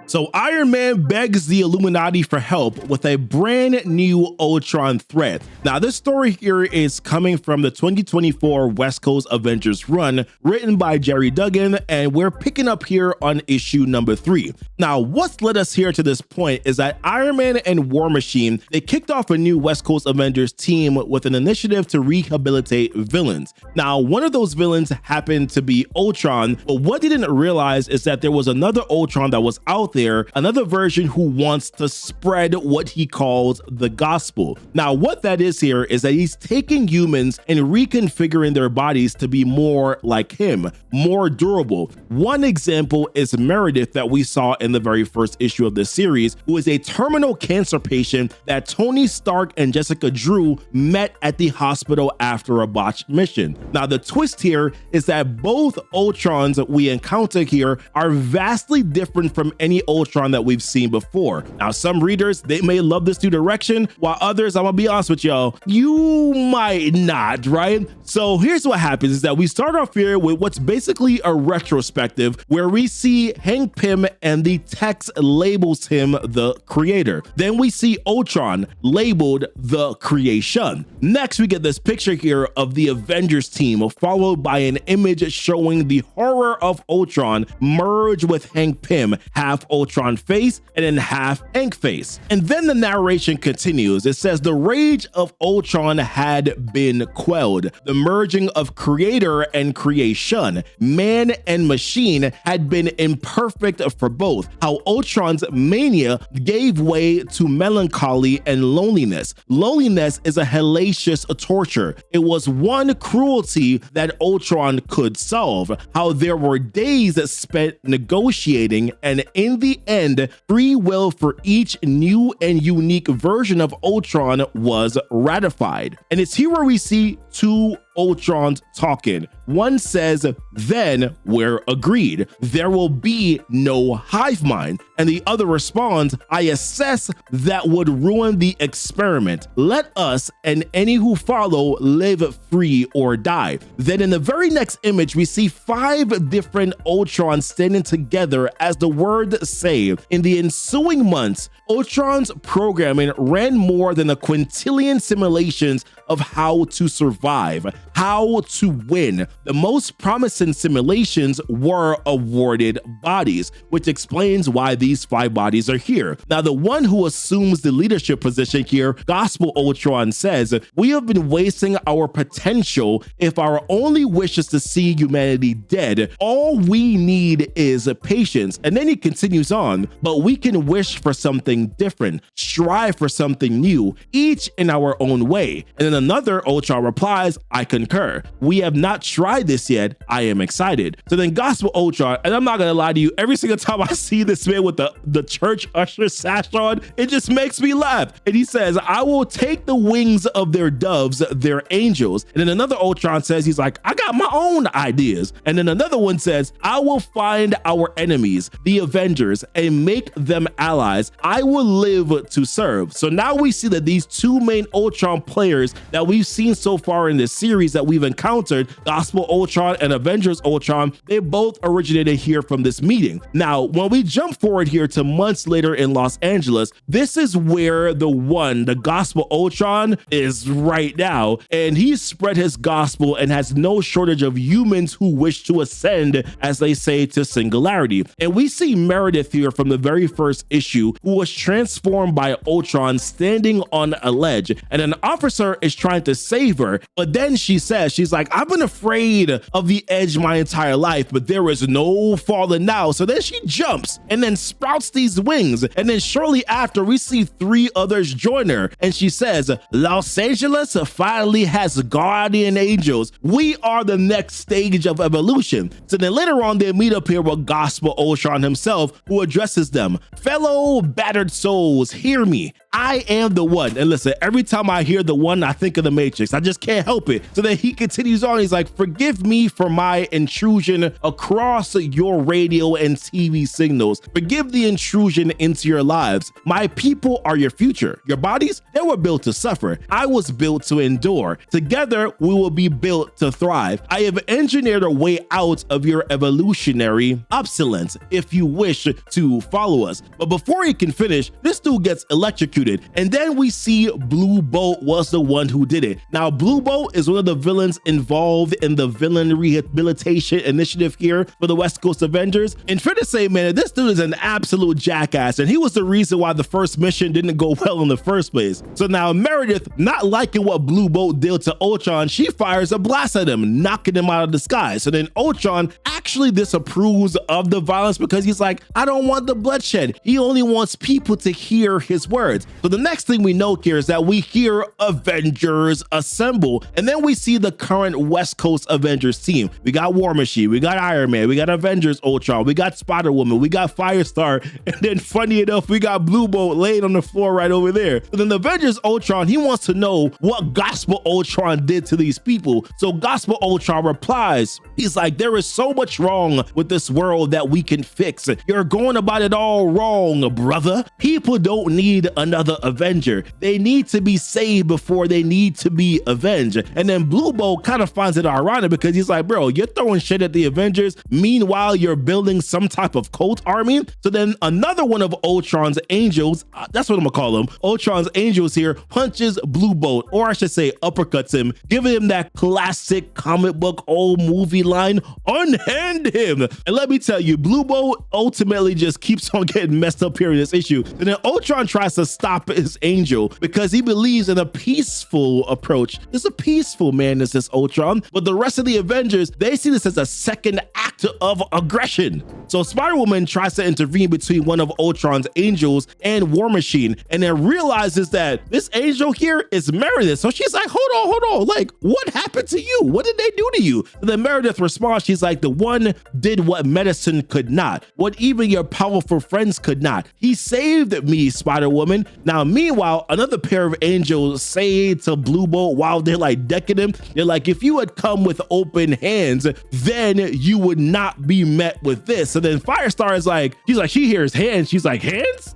So Iron Man begs the Illuminati for help with a brand new Ultron threat. Now this story here is coming from the 2024 West Coast Avengers run written by Jerry Duggan, and we're picking up here on issue number 3. Now what's led us here to this point is that Iron Man and War Machine, they kicked off a new West Coast Avengers team with an initiative to rehabilitate villains. Now one of those villains happened to be Ultron, but what they didn't realize is that there was another Ultron that was out there, another version who wants to spread what he calls the gospel. Now what that is here is that he's taking humans and reconfiguring their bodies to be more like him, more durable. One example is Meredith that we saw in the very first issue of the series, who is a terminal cancer patient that Tony Stark and Jessica Drew met at the hospital after a botched mission. Now the twist here is that both Ultrons that we encounter here are vastly different from any Ultron that we've seen before. Now some readers, they may love this new direction, while others, I'm gonna be honest with y'all, you might not, right? So here's what happens is that we start off here with what's basically a retrospective where we see Hank Pym and the text labels him the creator. Then we see Ultron labeled the creation. Next we get this picture here of the Avengers team followed by an image showing the horror of Ultron merge with Hank Pym, half Ultron face and then half Hank face. And then the narration continues. It says the rage of Ultron had been quelled. The merging of creator and creation, man and machine, had been imperfect for both. How Ultron's mania gave way to melancholy and loneliness. Loneliness is a hellacious torture. It was one cruelty that Ultron could solve. How there were days spent negotiating, and in the end, free will for each new and unique version of Ultron was ratified. And it's here where we see two Ultrons talking. One says, then we're agreed. There will be no hive mind. And the other responds, I assess that would ruin the experiment. Let us and any who follow live free or die. Then in the very next image, we see 5 different Ultrons standing together as the words say. In the ensuing months, Ultron's programming ran more than a quintillion simulations of how to survive, how to win. The most promising simulations were awarded bodies, which explains why these 5 bodies are here. Now, the one who assumes the leadership position here, Gospel Ultron, says, we have been wasting our potential if our only wish is to see humanity dead. All we need is patience. And then he continues on, but we can wish for something different, strive for something new, each in our own way. And then another Ultron replies, I concur. We have not tried this yet. I am excited. So then Gospel Ultron, and I'm not gonna lie to you, every single time I see this man with the church usher sash on, it just makes me laugh. And he says, I will take the wings of their doves, their angels. And then another Ultron says, he's like, I got my own ideas. And then another one says, I will find our enemies, the Avengers, and make them allies. I will live to serve. So now we see that these 2 main Ultron players that we've seen so far in this series that we've encountered, Gospel Ultron and Avengers Ultron, they both originated here from this meeting. Now, when we jump forward here to months later in Los Angeles, this is where the Gospel Ultron is right now, and he's spread his gospel and has no shortage of humans who wish to ascend, as they say, to singularity. And we see Meredith here from the very first issue, who was transformed by Ultron standing on a ledge, and an officer is trying to save her, but then she says, she's like, I've been afraid of the edge my entire life, but there is no falling now. So then she jumps and then sprouts these wings, and then shortly after we see 3 others join her, and she says, Los Angeles finally has guardian angels. We are the next stage of evolution. So then later on they meet up here with Gospel Ultron himself, who addresses them. Fellow battered souls, hear me. I am the one. And listen, every time I hear the one, I think of the Matrix. I just can't help it. So then he continues on. He's like, forgive me for my intrusion across your radio and TV signals. Forgive the intrusion into your lives. My people are your future. Your bodies, they were built to suffer. I was built to endure. Together, we will be built to thrive. I have engineered a way out of your evolutionary obsolescence if you wish to follow us. But before he can finish, this dude gets electrocuted. And then we see Blue Bolt was the one who did it. Now, Blue Bolt is one of the villains involved in the villain rehabilitation initiative here for the West Coast Avengers. And fair to say, man, this dude is an absolute jackass. And he was the reason why the first mission didn't go well in the first place. So now Meredith, not liking what Blue Bolt did to Ultron, she fires a blast at him, knocking him out of the sky. So then Ultron actually disapproves of the violence because he's like, I don't want the bloodshed. He only wants people to hear his words. So the next thing we know here is that we hear Avengers assemble, and then we see the current West Coast Avengers team. We got War Machine, we got Iron Man, we got Avengers Ultron, we got Spider-Woman, we got Firestar, and then funny enough, we got Blue Bolt laying on the floor right over there. So then the Avengers Ultron, he wants to know what Gospel Ultron did to these people. So Gospel Ultron replies, he's like, there is so much wrong with this world that we can fix. You're going about it all wrong, brother. People don't need another Avenger. They need to be saved before they need to be avenged. And then Blue Bolt kind of finds it ironic because he's like, bro, you're throwing shit at the Avengers. Meanwhile, you're building some type of cult army. So then another one of Ultron's angels, that's what I'm gonna call him, Ultron's angels here, punches Blue Bolt, or I should say uppercuts him, giving him that classic comic book old movie line, unhand him. And let me tell you, Blue Bolt ultimately just keeps on getting messed up here in this issue. And then Ultron tries to stop his angel because he believes in a peaceful approach. There's a peaceful man, is this Ultron, but the rest of the Avengers, they see this as a second act of aggression. So Spider-Woman tries to intervene between one of Ultron's angels and War Machine, and then realizes that this angel here is Meredith. So she's like, hold on, like, what happened to you? What did they do to you? And then Meredith responds, she's like, the one did what medicine could not, what even your powerful friends could not. He saved me, Spider-Woman. Now, meanwhile, another pair of angels say to Blue Bolt while they're like decking him, they're like, if you had come with open hands, then you would not be met with this. So then Firestar is like, she hears hands. She's like, hands?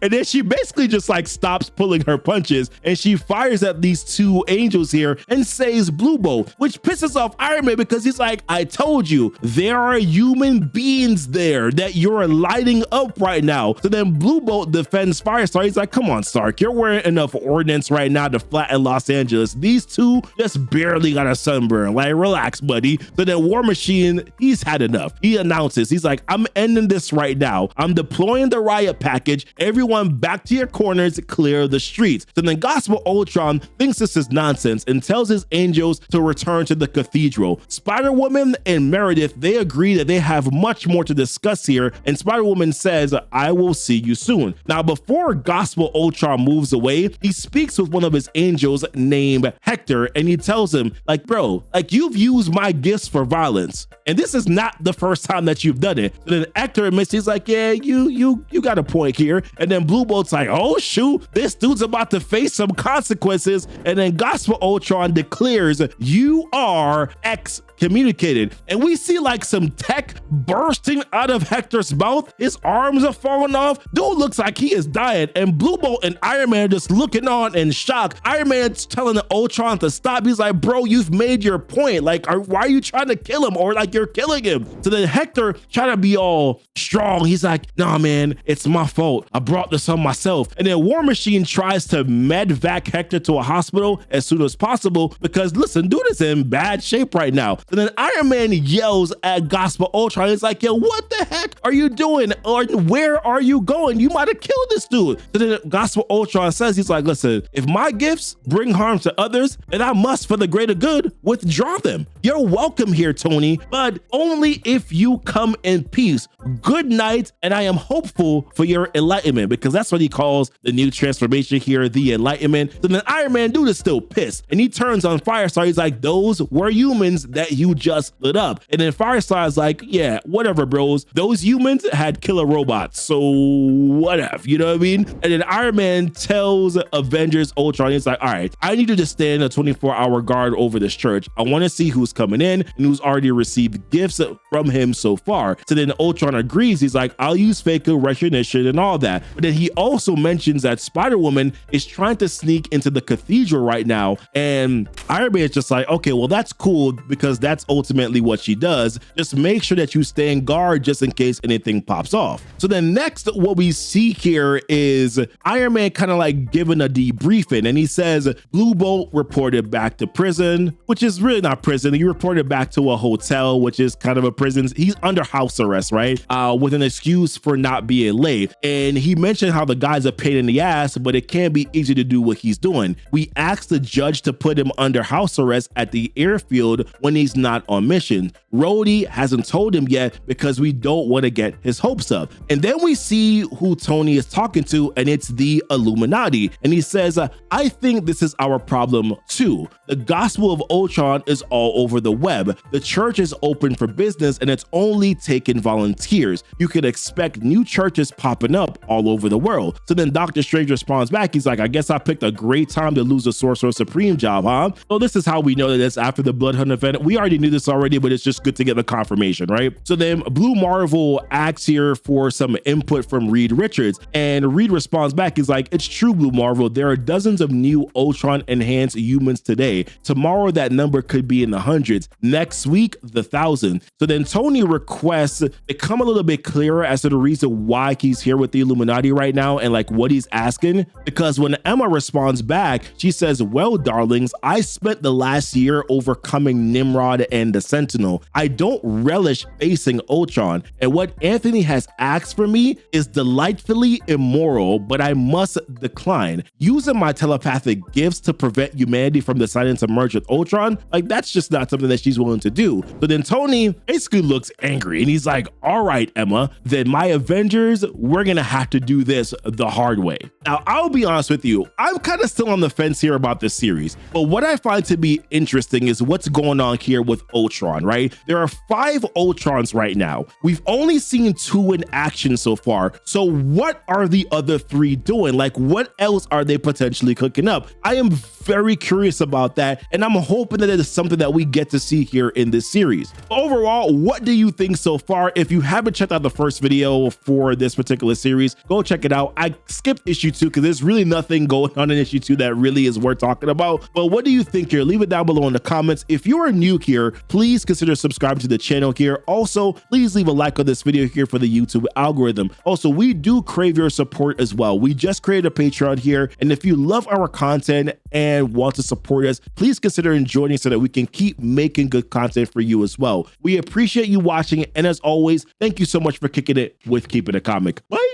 And then she basically just like stops pulling her punches and she fires at these two angels here and saves Blue Bolt, which pisses off Iron Man because he's like, I told you, there are human beings there that you're lighting up right now. So then Blue Bolt defends Firestar. He's like, come on, Stark, you're wearing enough ordnance right now to flatten Los Angeles. These two just barely got a sunburn. Like, relax, buddy. So then War Machine, he's had enough. He announces, he's like, I'm ending this right now. I'm deploying the riot package. Everyone back to your corners, clear the streets. So then Gospel Ultron thinks this is nonsense and tells his angels to return to the cathedral. Spider-Woman and Meredith, they agree that they have much more to discuss here, and Spider-Woman says, I will see you soon. Now, before Gospel Ultron moves away, he speaks with one of his angels named Hector, and he tells him, like, bro, like, you've used my gifts for violence, and this is not the first time that you've done it. So then Hector admits, he's like, yeah, you got a point here. And then Blue Bolt's like, oh shoot, this dude's about to face some consequences. And then Gospel Ultron declares, you are excommunicated. And we see like some tech bursting out of Hector's mouth. His arms are falling off. Dude looks like he is dying. And Blue Bolt and Iron Man just looking on in shock. Iron Man's telling the Ultron to stop. He's like, bro, you've made your point. Like, why are you trying to kill him? Or like, you're killing him. So then Hector trying to be all strong. He's like, nah, man, it's my fault. I brought this on myself. And then War Machine tries to medvac Hector to a hospital as soon as possible because, listen, dude is in bad shape right now. And then Iron Man yells at Gospel Ultron. He's like, yo, what the heck are you doing? Or where are you going? You might have killed this dude. So then Gospel Ultron says, he's like, listen, if my gifts bring harm to others, then I must, for the greater good, withdraw them. You're welcome here, Tony, but only if you come in peace. Good night, and I am hopeful for your enlightenment, because that's what he calls the new transformation here, the enlightenment. So then Iron Man dude is still pissed, and he turns on Firestar. He's like, those were humans that you just lit up. And then Fireside's like, yeah, whatever, bros. Those humans had killer robots, so whatever, you know what I mean? And then Iron Man tells Avengers Ultron, he's like, all right, I need you to stand a 24-hour guard over this church. I want to see who's coming in and who's already received gifts from him so far. So then Ultron agrees. He's like, I'll use facial recognition and all that. But then he also mentions that Spider-Woman is trying to sneak into the cathedral right now. And Iron Man is just like, okay, well, that's cool because that's ultimately what she does. Just make sure that you stay in guard just in case anything pops off. So then next, what we see here is Iron Man kind of like giving a debriefing, and he says Blue Bolt reported back to prison, which is really not prison. He reported back to a hotel, which is kind of a prison. He's under house arrest, right? With an excuse for not being late. And he mentioned how the guy's a pain in the ass, but it can't be easy to do what he's doing. We asked the judge to put him under house arrest at the airfield when he's not on mission. Rhodey hasn't told him yet because we don't want to get his hopes up. And then we see who Tony is talking to, and it's the Illuminati. And he says, I think this is our problem too. The Gospel of Ultron is all over the web. The church is open for business and it's only taking volunteers. You could expect new churches popping up all over the world. So then Doctor Strange responds back. He's like, I guess I picked a great time to lose the Sorcerer Supreme job, huh? So this is how we know that it's after the Blood Hunt event. We already knew this already, but it's just good to get the confirmation, right? So then Blue Marvel asks here for some input from Reed Richards, and Reed responds back. He's like, it's true, Blue Marvel. There are dozens of new Ultron enhanced humans today. Tomorrow, that number could be in the hundreds. Next week, the 1,000. So then Tony requests become a little bit clearer as to the reason why he's here with the Illuminati right now and like what he's asking. Because when Emma responds back, she says, well, darlings, I spent the last year overcoming Nimrod and the Sentinel. I don't relish facing Ultron, and what Anthony has asked for me is delightfully immoral, but I must decline. Using my telepathic gifts to prevent humanity from deciding to merge with Ultron, like that's just not something that she's willing to do. So then Tony basically looks angry and he's like, all right, Emma, then my Avengers, we're gonna have to do this the hard way. Now, I'll be honest with you, I'm kind of still on the fence here about this series, but what I find to be interesting is what's going on here with Ultron, right? There are 5 Ultrons right now. We've only seen 2 in action so far. So what are the other 3 doing? Like, what else are they potentially cooking up? I am very curious about that, and I'm hoping that it is something that we get to see here in this series. Overall, what do you think so far? If you haven't checked out the first video for this particular series, go check it out. I skipped issue 2 because there's really nothing going on in issue 2 that really is worth talking about. But what do you think here? Leave it down below in the comments. If you are new here, please consider subscribing to the channel here. Also, please leave a like on this video here for the YouTube algorithm. Also, we do crave your support as well. We just created a Patreon here, and if you love our content and want to support us, please consider joining so that we can keep making good content for you as well. We appreciate you watching, and as always, thank you so much for kicking it with Keepin' It Comic. Bye.